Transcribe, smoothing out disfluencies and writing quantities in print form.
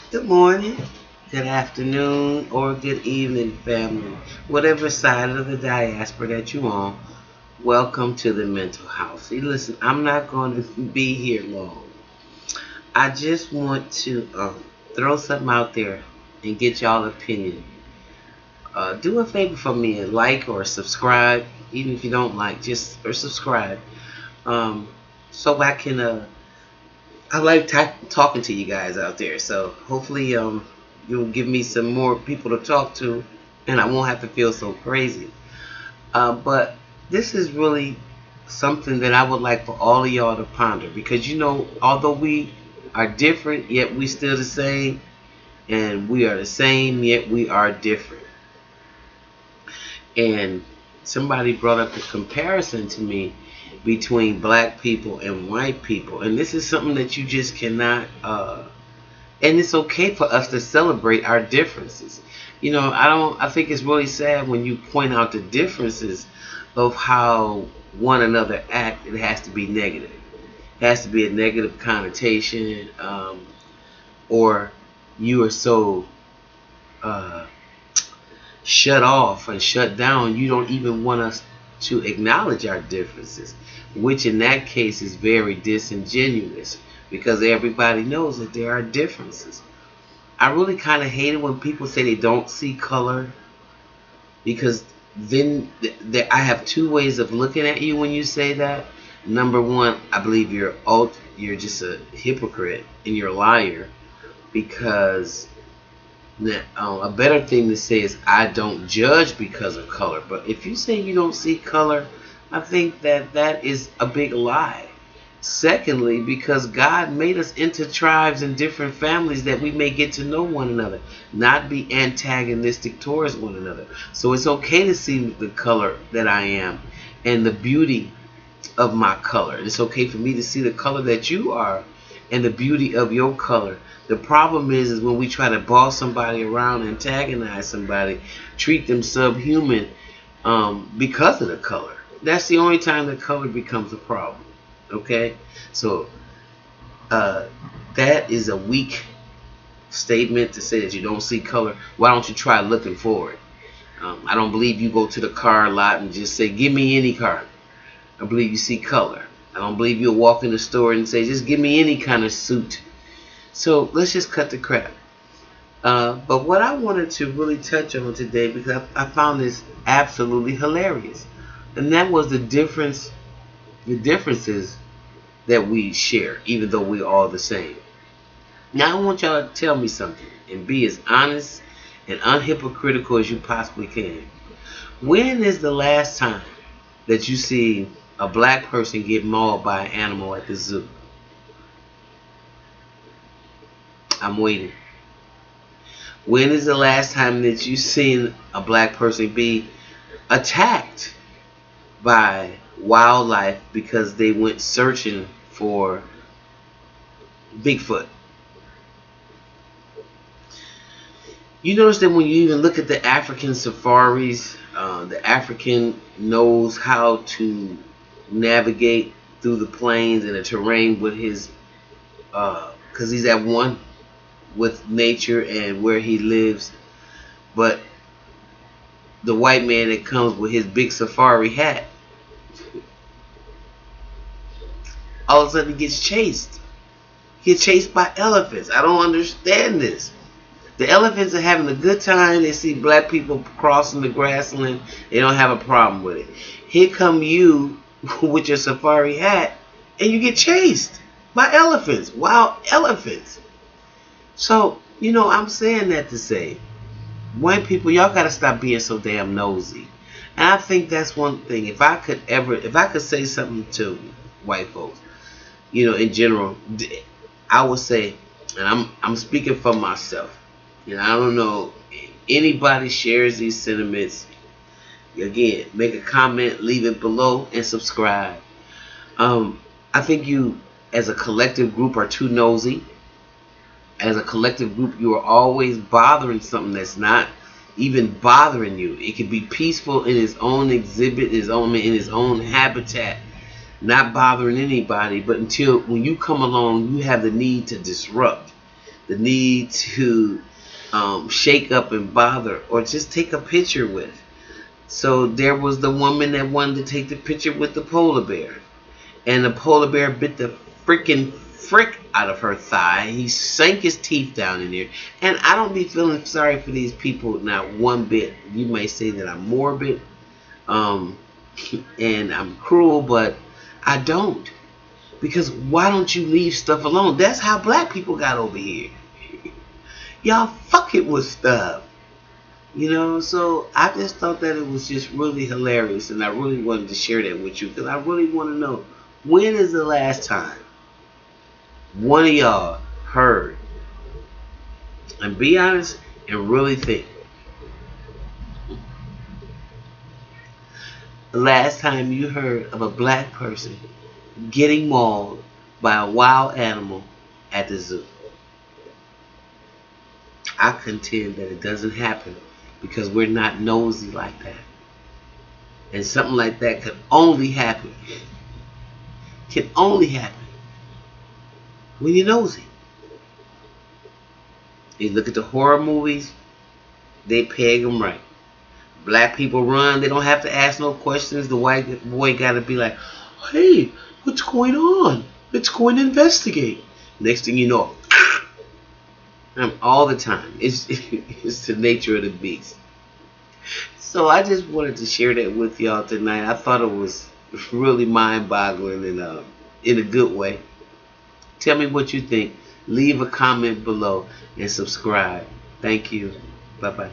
Good morning, good afternoon, or good evening, family. Whatever side of the diaspora that you on, welcome to the mental house. See, listen, I'm not going to be here long. I just want to throw something out there and get y'all opinion. Do a favor for me and like or subscribe, even if you don't like, just or subscribe. Um, so I can I like talking to you guys out there. So hopefully, you'll give me some more people to talk to, and I won't have to feel so crazy. But this is really something that I would like for all of y'all to ponder because although we are different, yet we still the same, and we are the same, yet we are different. And somebody brought up a comparison to me between black people and white people, and this is something that you just cannot and it's okay for us to celebrate our differences. I think it's really sad when you point out the differences of how one another act. It has to be negative. It has to be a negative connotation, or you are so uh, shut off and shut down, you don't even want us to acknowledge our differences, which in that case is very disingenuous because everybody knows that there are differences. I really kind of hate it when people say they don't see color because then I have two ways of looking at you when you say that. Number one, I believe you're just a hypocrite and you're a liar because a better thing to say is I don't judge because of color. But if you say you don't see color, I think that is a big lie. Secondly, because God made us into tribes and different families that we may get to know one another, not be antagonistic towards one another. So it's okay to see the color that I am and the beauty of my color. It's okay for me to see the color that you are and the beauty of your color. The problem is when we try to boss somebody around, antagonize somebody, treat them subhuman because of the color. That's the only time the color becomes a problem. Okay? So that is a weak statement to say that you don't see color. Why don't you try looking for it? I don't believe you go to the car lot and just say, give me any car. I believe you see color. I don't believe you'll walk in the store and say, just give me any kind of suit. So let's just cut the crap. But what I wanted to really touch on today, because I found this absolutely hilarious, and that was the differences that we share, even though we're all the same. Now I want y'all to tell me something and be as honest and unhypocritical as you possibly can. When is the last time that you see a black person get mauled by an animal at the zoo? I'm waiting. When is the last time that you seen a black person be attacked by wildlife because they went searching for Bigfoot? You notice that when you even look at the African safaris, the African knows how to navigate through the plains and the terrain with his, because he's at one with nature and where he lives. But the white man that comes with his big safari hat, all of a sudden he gets chased. He gets chased by elephants. I don't understand this. The elephants are having a good time. They see black people crossing the grassland. They don't have a problem with it. Here come you with your safari hat and you get chased by elephants. Wild elephants. So, I'm saying that to say, white people, y'all gotta stop being so damn nosy. And I think that's one thing. If I could say something to white folks, in general, I would say, and I'm speaking for myself. I don't know anybody shares these sentiments. Again, make a comment, leave it below, and subscribe. I think you, as a collective group, are too nosy. As a collective group, you are always bothering something that's not even bothering you. It could be peaceful in its own exhibit, in its own habitat, not bothering anybody. But until when you come along, you have the need to disrupt. the need to shake up and bother or just take a picture with. So there was the woman that wanted to take the picture with the polar bear, and the polar bear bit the freaking frick out of her thigh. He sank his teeth down in there. And I don't be feeling sorry for these people, not one bit. You may say that I'm morbid, and I'm cruel, but I don't. Because why don't you leave stuff alone? That's how black people got over here. Y'all fucking with stuff. You know, so I just thought that it was just really hilarious, and I really wanted to share that with you, because I really want to know, when is the last time one of y'all heard, and be honest and really think, the last time you heard of a black person getting mauled by a wild animal at the zoo? I contend that it doesn't happen because we're not nosy like that. And something like that can only happen when you're nosy. You look at the horror movies, they peg them right. Black people run, they don't have to ask no questions. The white boy got to be like, hey, what's going on? Let's go and investigate. Next thing you know, all the time. It's the nature of the beast. So I just wanted to share that with y'all tonight. I thought it was really mind-boggling and in a good way. Tell me what you think. Leave a comment below and subscribe. Thank you. Bye-bye.